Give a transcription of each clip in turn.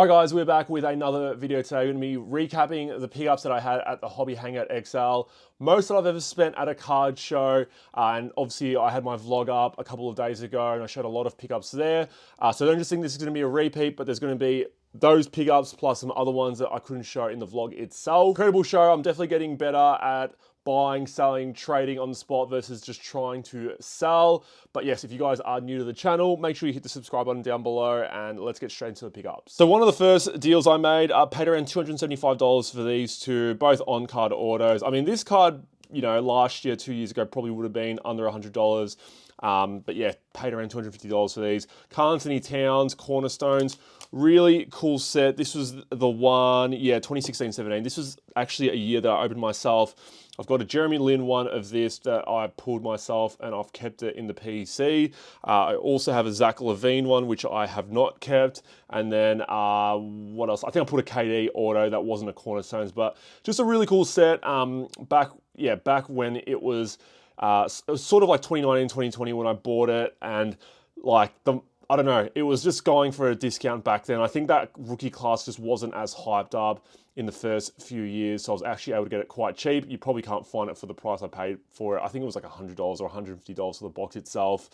Hi guys, we're back with another video today. We're going to be recapping the pickups that I had at the Hobby Hangout XL. Most that I've ever spent at a card show, and obviously I had my vlog up a couple of days ago and I showed a lot of pickups there. So don't just think this is going to be a repeat, but there's going to be those pickups plus some other ones that I couldn't show in the vlog itself. Incredible show. I'm definitely getting better at buying, selling, trading on the spot versus just trying to sell. But yes, if you guys are new to the channel, make sure you hit the subscribe button down below and let's get straight into the pickups. So one of the first deals I made, I paid around $275 for these two, both on-card autos. I mean, this card, you know, last year, 2 years ago, probably would have been under $100. But yeah, paid around $250 for these. Carl Anthony Towns, Cornerstones, really cool set. This was the one, yeah, 2016-17. This was actually a year that I opened myself. I've got a Jeremy Lin one of this that I pulled myself and I've kept it in the PC. I also have a Zach Levine one, which I have not kept. And then what else? I think I put a KD auto that wasn't a Cornerstones, but just a really cool set. Back when it was sort of like 2019, 2020 when I bought it, and like I don't know, it was just going for a discount back then. I think that rookie class just wasn't as hyped up in the first few years, so I was actually able to get it quite cheap. You probably can't find it for the price I paid for it. I think it was like $100 or $150 for the box itself.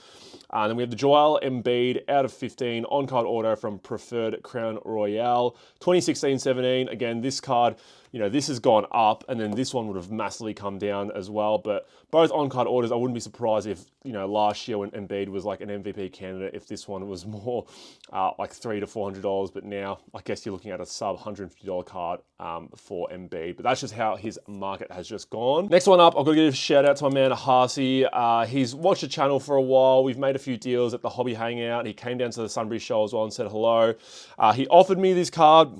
And then we have the Joel Embiid out of 15 on-card auto from Preferred Crown Royale, 2016-17. Again, this card, you know, this has gone up, and then this one would have massively come down as well. But both on-card orders, I wouldn't be surprised if, you know, last year when Embiid was like an MVP candidate, if this one was more like $300 to $400. But now, I guess you're looking at a sub $150 card for Embiid. But that's just how his market has just gone. Next one up, I've got to give a shout out to my man Harsey. He's watched the channel for a while. We've made a few deals at the Hobby Hangout. He came down to the Sunbury show as well and said hello. He offered me this card.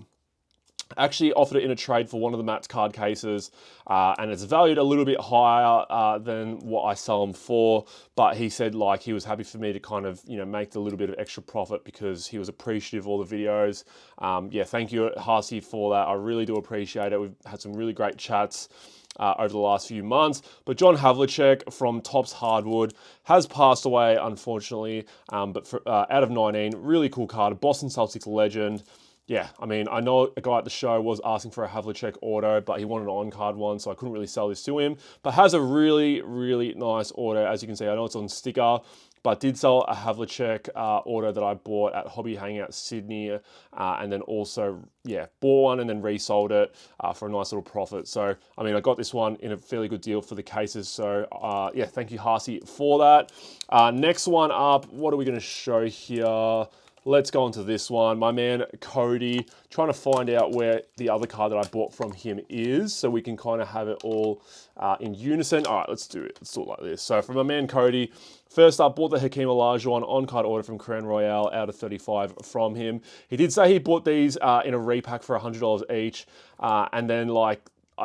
Actually offered it in a trade for one of the Matt's card cases, and it's valued a little bit higher than what I sell them for, but he said like he was happy for me to kind of, you know, make a little bit of extra profit because he was appreciative of all the videos. Yeah, thank you, Harsey, for that. I really do appreciate it. We've had some really great chats over the last few months. But John Havlicek from Topps Hardwood has passed away, unfortunately, but out of 19, really cool card, a Boston Celtics legend. Yeah, I mean, I know a guy at the show was asking for a Havlicek auto, but he wanted an on-card one, so I couldn't really sell this to him. But has a really, really nice auto. As you can see, I know it's on sticker, but did sell a Havlicek auto that I bought at Hobby Hangout Sydney, and then also, yeah, bought one and then resold it for a nice little profit. So, I mean, I got this one in a fairly good deal for the cases. So, yeah, thank you, Harsey, for that. Next one up, what are we going to show here? Let's go into this one. My man Cody, trying to find out where the other card that I bought from him is so we can kind of have it all in unison. All right, let's do it. Let's do it like this. So from my man Cody, first up, bought the Hakeem Olajuwon on-card order from Crown Royale out of 35 from him. He did say he bought these in a repack for $100 each, and then like,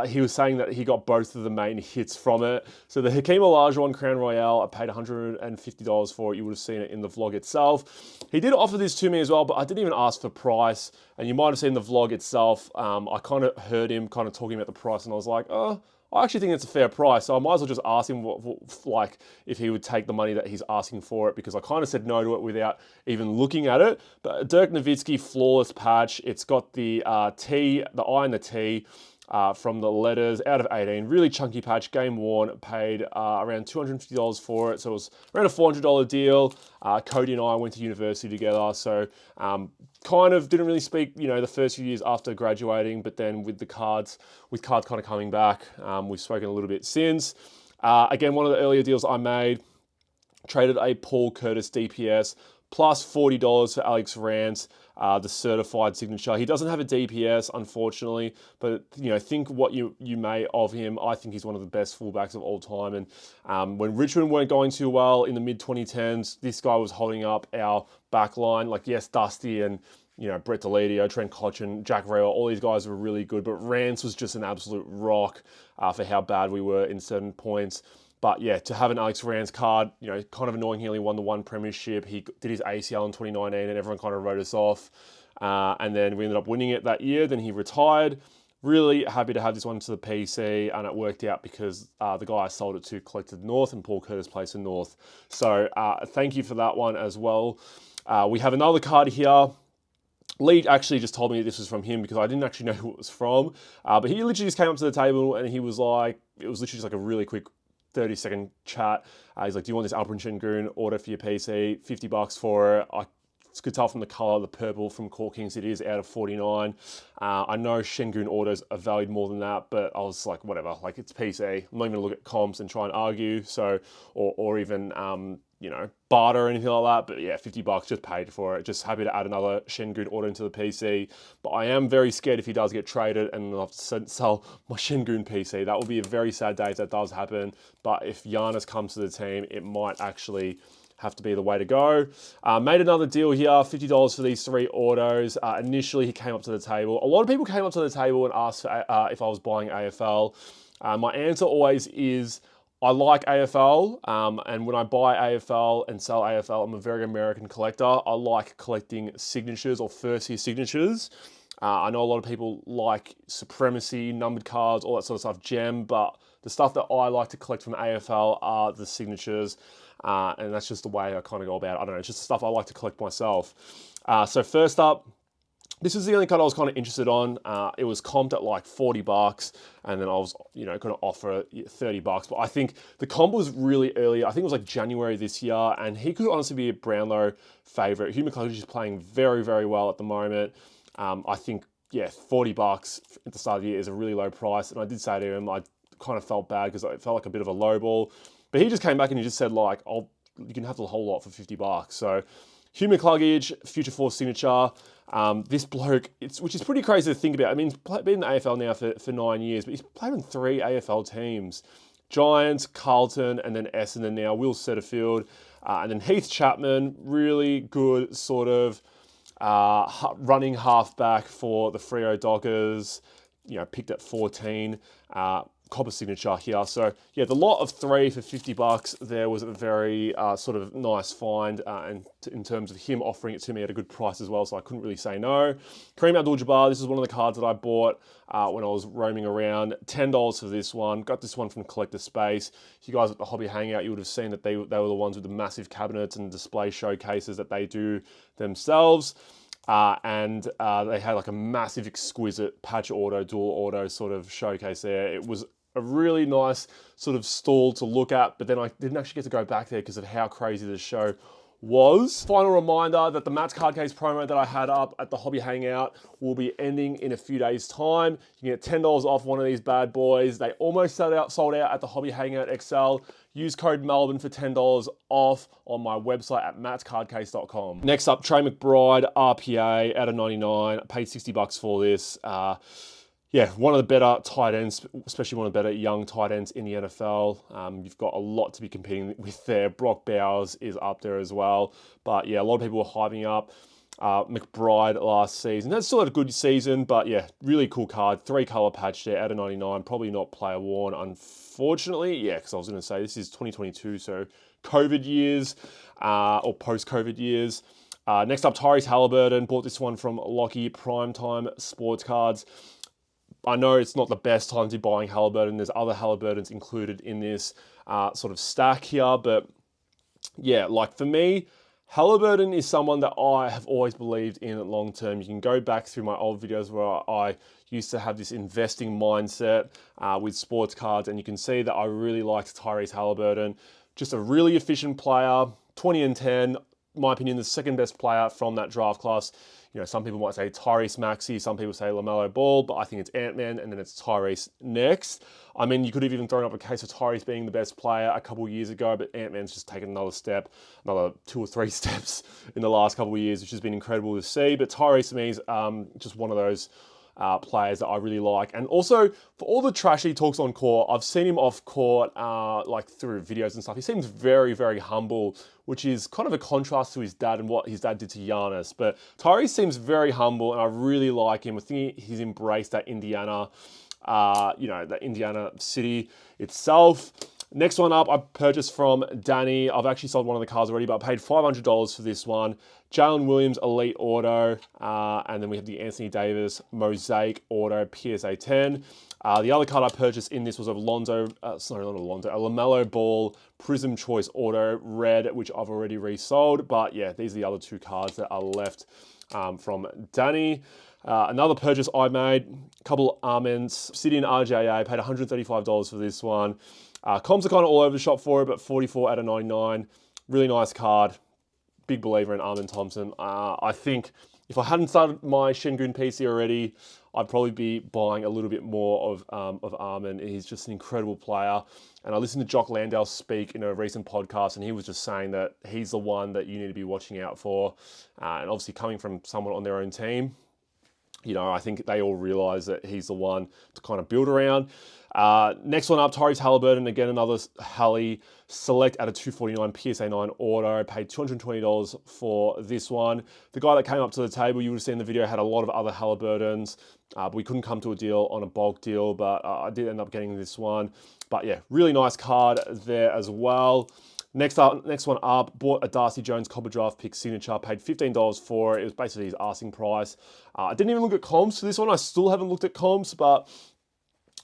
he was saying that he got both of the main hits from it. So the Hakeem Olajuwon Crown Royale, I paid $150 for it. You would have seen it in the vlog itself. He did offer this to me as well, but I didn't even ask for price. And you might have seen the vlog itself. I kind of heard him kind of talking about the price, and I was like, oh, I actually think it's a fair price. So I might as well just ask him like if he would take the money that he's asking for it, because I kind of said no to it without even looking at it. But Dirk Nowitzki Flawless patch. It's got the T, the I and the T. From the letters out of 18, really chunky patch, game worn, paid around $250 for it. So it was around a $400 deal. Cody and I went to university together. So kind of didn't really speak, you know, the first few years after graduating, but then with cards kind of coming back, we've spoken a little bit since. Again, one of the earlier deals I made, traded a Paul Curtis DPS plus $40 for Alex Rance, the certified signature. He doesn't have a DPS, unfortunately, but you know, think what you may of him. I think he's one of the best fullbacks of all time. And when Richmond weren't going too well in the mid-2010s, this guy was holding up our back line. Like, yes, Dusty and, you know, Brett Deledio, Trent Cotchin, Jack Rail, all these guys were really good, but Rance was just an absolute rock for how bad we were in certain points. But yeah, to have an Alex Rance card, you know, kind of annoying. He only won the one premiership. He did his ACL in 2019 and everyone kind of wrote us off. And then we ended up winning it that year. Then he retired. Really happy to have this one to the PC, and it worked out because the guy I sold it to collected North and Paul Curtis placed in North. So thank you for that one as well. We have another card here. Lee actually just told me this was from him because I didn't actually know who it was from. But he literally just came up to the table and he was like, it was literally just like a really quick 30-second chat. He's like, do you want this Alperen Şengün order for your PC? $50 for it. I could tell from the color, the purple from Court Kings, it is out of 49. I know Şengün orders are valued more than that, but I was like, whatever, like it's PC. I'm not even gonna look at comps and try and argue, so, or even, you know, barter or anything like that. But yeah, $50 just paid for it. Just happy to add another Şengün order into the PC. But I am very scared if he does get traded and I'll have to sell my Şengün PC. That will be a very sad day if that does happen. But if Giannis comes to the team, it might actually have to be the way to go. Made another deal here, $50 for these 3 autos. Initially, he came up to the table. A lot of people came up to the table and asked for, if I was buying AFL. My answer always is, I like AFL, and when I buy AFL and sell AFL, I'm a very American collector. I like collecting signatures or first-year signatures. I know a lot of people like supremacy, numbered cards, all that sort of stuff, gem, but the stuff that I like to collect from AFL are the signatures. And that's just the way I kind of go about it. I don't know, it's just stuff I like to collect myself. So first up, this is the only card I was kind of interested on. It was comped at like $40, and then I was, you know, going to offer $30. But I think the comp was really early. I think it was like January this year, and he could honestly be a Brownlow favorite. Hugh McCluggage is playing very, very well at the moment. I think, yeah, $40 at the start of the year is a really low price. And I did say to him, I kind of felt bad because it felt like a bit of a low ball. But he just came back and he just said, like, you can have the whole lot for $50. So Hugh McCluggage, Future Force signature. This bloke, which is pretty crazy to think about. I mean, he's been in the AFL now for 9 years, but he's played on 3 AFL teams. Giants, Carlton, and then Essendon now. Will Setterfield. And then Heath Chapman, really good sort of running halfback for the Freo Dockers. You know, picked at 14. Copper signature here. So yeah, the lot of 3 for $50 there was a very sort of nice find, and in terms of him offering it to me at a good price as well, so I couldn't really say no. Kareem Abdul-Jabbar, this is one of the cards that I bought when I was roaming around. $10 for this one. Got this one from Collector Space. You guys at the Hobby Hangout, you would have seen that they were the ones with the massive cabinets and display showcases that they do themselves. And they had like a massive, exquisite patch auto, dual auto sort of showcase there. It was a really nice sort of stall to look at, but then I didn't actually get to go back there because of how crazy the show was. Final reminder that the Matt's Card Case promo that I had up at the Hobby Hangout will be ending in a few days' time. You can get $10 off one of these bad boys. They almost sold out at the Hobby Hangout XL. Use code Melbourne for $10 off on my website at mattscardshop.com. Next up, Trey McBride, RPA, out of 99. I paid $60 for this. Yeah, one of the better tight ends, especially one of the better young tight ends in the NFL. You've got a lot to be competing with there. Brock Bowers is up there as well. But yeah, a lot of people were hyping up McBride last season. That's still had a good season, but yeah, really cool card. 3-color patch there, out of 99. Probably not player worn, unfortunately. Yeah, because I was going to say this is 2022, so COVID years or post-COVID years. Next up, Tyrese Halliburton. Bought this one from Lockie Primetime Sports Cards. I know it's not the best time to be buying Halliburton. There's other Halliburtons included in this sort of stack here. But yeah, like for me, Halliburton is someone that I have always believed in long term. You can go back through my old videos where I used to have this investing mindset with sports cards, and you can see that I really liked Tyrese Halliburton. Just a really efficient player, 20 and 10. In my opinion, the second best player from that draft class. You know, some people might say Tyrese Maxey, some people say LaMelo Ball, but I think it's Ant-Man and then it's Tyrese next. I mean, you could have even thrown up a case of Tyrese being the best player a couple of years ago, but Ant-Man's just taken another step, another 2 or 3 steps in the last couple of years, which has been incredible to see. But Tyrese to me is just one of those players that I really like. And also, for all the trash he talks on court, I've seen him off court, like through videos and stuff. He seems very, very humble, which is kind of a contrast to his dad and what his dad did to Giannis. But Tyrese seems very humble, and I really like him. I think he's embraced that Indiana, you know, that Indiana city itself. Next one up, I purchased from Danny. I've actually sold one of the cards already, but I paid $500 for this one. Jalen Williams Elite Auto, and then we have the Anthony Davis Mosaic Auto PSA 10. The other card I purchased in this was a LaMelo Ball Prism Choice Auto Red, which I've already resold. But yeah, these are the other 2 cards that are left from Danny. Another purchase I made, a couple almonds, Obsidian RJA, paid $135 for this one. Comps are kind of all over the shop for it, but 44 out of 99. Really nice card. Big believer in Armin Thompson. I think if I hadn't started my Shengun PC already, I'd probably be buying a little bit more of Armin. He's just an incredible player. And I listened to Jock Landale speak in a recent podcast, and he was just saying that he's the one that you need to be watching out for. And obviously coming from someone on their own team, you know, I think they all realize that he's the one to kind of build around. Next one up, Tyrese Halliburton. Again, another Hallie Select at a 249 PSA 9 auto. Paid $220 for this one. The guy that came up to the table, you would have seen the video, had a lot of other Halliburtons. But we couldn't come to a deal on a bulk deal, but I did end up getting this one. But yeah, really nice card there as well. Next one up, bought a Darcy Jones Copper Draft Pick Signature, paid $15 for it. It was basically his asking price. I didn't even look at comps for this one. I still haven't looked at comps, but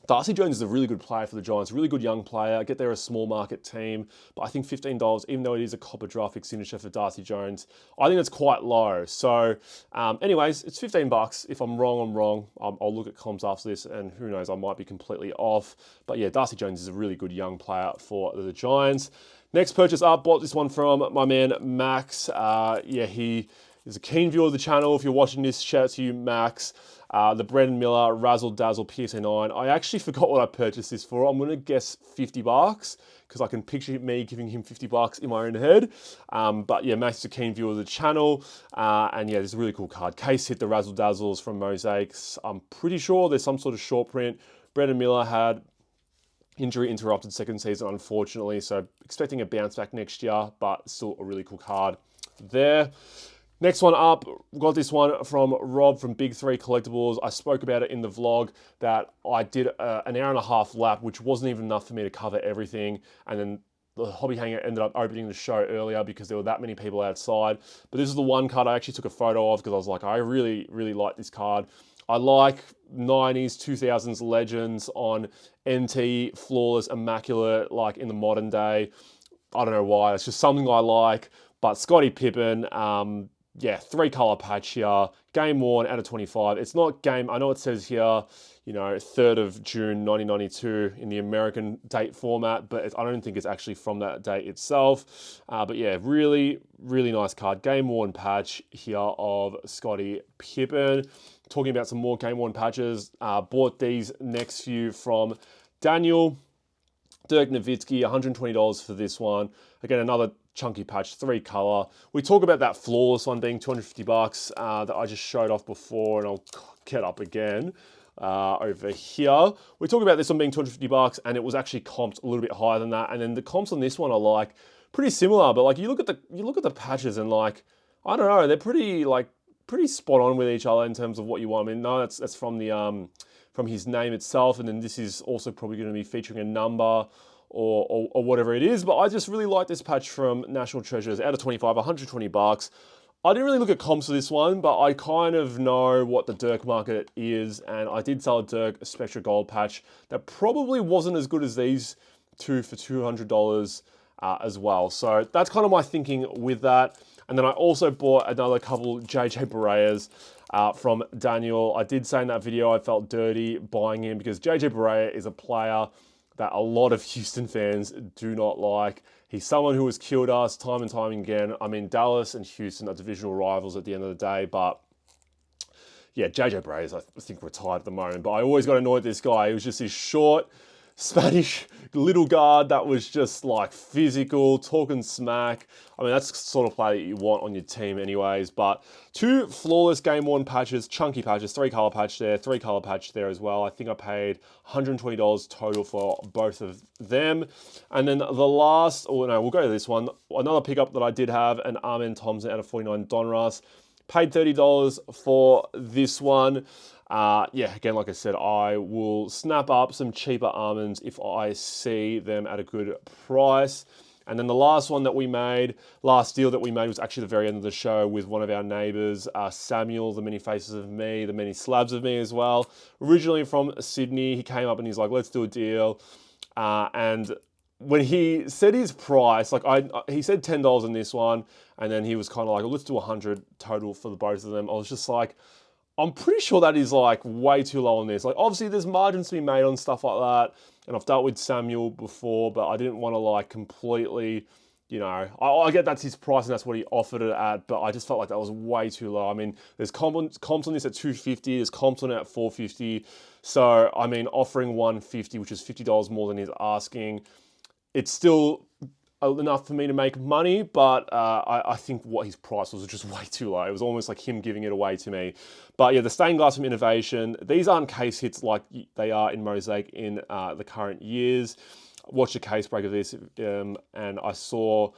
Darcy Jones is a really good player for the Giants, really good young player. I get they're a small market team, but I think $15, even though it is a Copper Draft Pick Signature for Darcy Jones, I think it's quite low. So anyways, it's $15. If I'm wrong, I'm wrong. I'll look at comps after this, and who knows, I might be completely off. But yeah, Darcy Jones is a really good young player for the Giants. Next purchase up, bought this one from my man Max. Yeah, he is a keen viewer of the channel. If you're watching this, shout out to you, Max. The Brendan Miller Razzle Dazzle PSA 9. I actually forgot what I purchased this for. I'm going to guess $50 because I can picture me giving him $50 in my own head. But yeah, Max is a keen viewer of the channel. And yeah, this is a really cool card. Case hit the Razzle Dazzles from Mosaics. I'm pretty sure there's some sort of short print. Brendan Miller had injury interrupted second season, unfortunately. So expecting a bounce back next year, but still a really cool card there. Next one up, we got this one from Rob from Big 3 Collectibles. I spoke about it in the vlog that I did an hour and a half lap, which wasn't even enough for me to cover everything. And then the Hobby Hangout ended up opening the show earlier because there were that many people outside. But this is the one card I actually took a photo of because I was like, I really, really like this card. I like 90s, 2000s legends on NT, flawless, immaculate, like in the modern day. I don't know why, it's just something I like. But Scottie Pippen, yeah, 3-color patch here, game worn out of 25. It's not game, I know it says here, you know, 3rd of June 1992 in the American date format, but I don't think it's actually from that date itself. But yeah, really, really nice card. Game worn patch here of Scottie Pippen. Talking about some more game worn patches, bought these next few from Daniel. Dirk Nowitzki, $120 for this one. Again, another chunky patch, 3-color. We talk about that flawless one being $250 that I just showed off before, and I'll get up again over here. We talk about this one being $250, and it was actually comped a little bit higher than that. And then the comps on this one are like pretty similar, but like you look at the patches and like I don't know, they're pretty spot on with each other in terms of what you want. I mean, no, that's from the from his name itself, and then this is also probably going to be featuring a number or whatever it is. But I just really like this patch from National Treasures. Out of 25, $120. I didn't really look at comps for this one, but I kind of know what the Dirk market is, and I did sell a Dirk Spectra Gold patch that probably wasn't as good as these two for $200 as well. So that's kind of my thinking with that. And then I also bought another couple JJ Bareas from Daniel. I did say in that video I felt dirty buying him because JJ Barea is a player that a lot of Houston fans do not like. He's someone who has killed us time and time again. I mean, Dallas and Houston are divisional rivals at the end of the day, but yeah, JJ Barea is, I think, retired at the moment, but I always got annoyed with this guy. He was just this short Spanish little guard that was just like physical, talking smack. I mean, that's the sort of player that you want on your team anyways, but 2 flawless game worn patches, chunky patches, 3-color patch there, 3-color patch there as well. I think I paid $120 total for both of them. And then the last, or no, we'll go to this one. Another pickup that I did have, an Armin Thompson out of 49 Donruss. Paid $30 for this one. Yeah, again, like I said, I will snap up some cheaper almonds if I see them at a good price. And then the last one that we made, last deal that we made was actually the very end of the show with one of our neighbors, Samuel, the many faces of me, the many slabs of me as well. Originally from Sydney, he came up and he's like, let's do a deal. And when he said his price, like he said $10 in this one, and then he was kind of like, let's do 100 total for the both of them. I was just like, I'm pretty sure that is like way too low on this. Like obviously there's margins to be made on stuff like that, and I've dealt with Samuel before, but I didn't want to like completely, you know, I get that's his price and that's what he offered it at, but I just felt like that was way too low. I mean, there's comps on this at 250, there's comps on it at 450. So I mean, offering 150, which is $50 more than he's asking, it's still enough for me to make money, but I think what his price was just way too low. It was almost like him giving it away to me. But yeah, the stained glass from Innovation, these aren't case hits like they are in Mosaic in the current years. I watched a case break of this, and I saw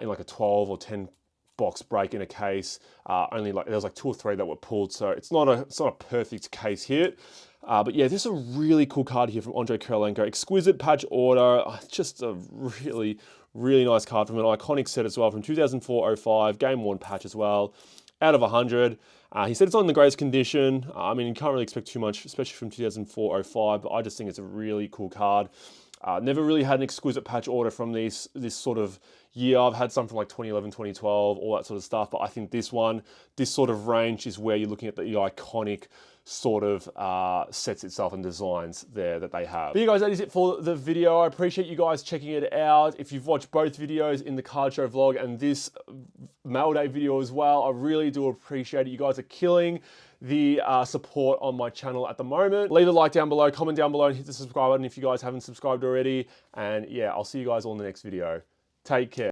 in like a 12 or 10 box break in a case, only like there was like 2 or 3 that were pulled, so it's not a perfect case hit. But yeah, this is a really cool card here from Andrei Kirilenko. Exquisite patch order, just a really, really nice card from an iconic set as well from 2004-05, game worn patch as well, out of 100. He said it's not in the greatest condition. I mean, you can't really expect too much, especially from 2004-05, but I just think it's a really cool card. Never really had an exquisite patch order from this sort of year. I've had some from like 2011, 2012, all that sort of stuff, but I think this sort of range is where you're looking at the iconic sort of sets itself and designs there that they have. But yeah guys, that is it for the video. I appreciate you guys checking it out. If you've watched both videos in the card show vlog and this mail day video as well, I really do appreciate it. You guys are killing the support on my channel at the moment. Leave a like down below, comment down below, and hit the subscribe button if you guys haven't subscribed already. And yeah, I'll see you guys all in the next video. Take care.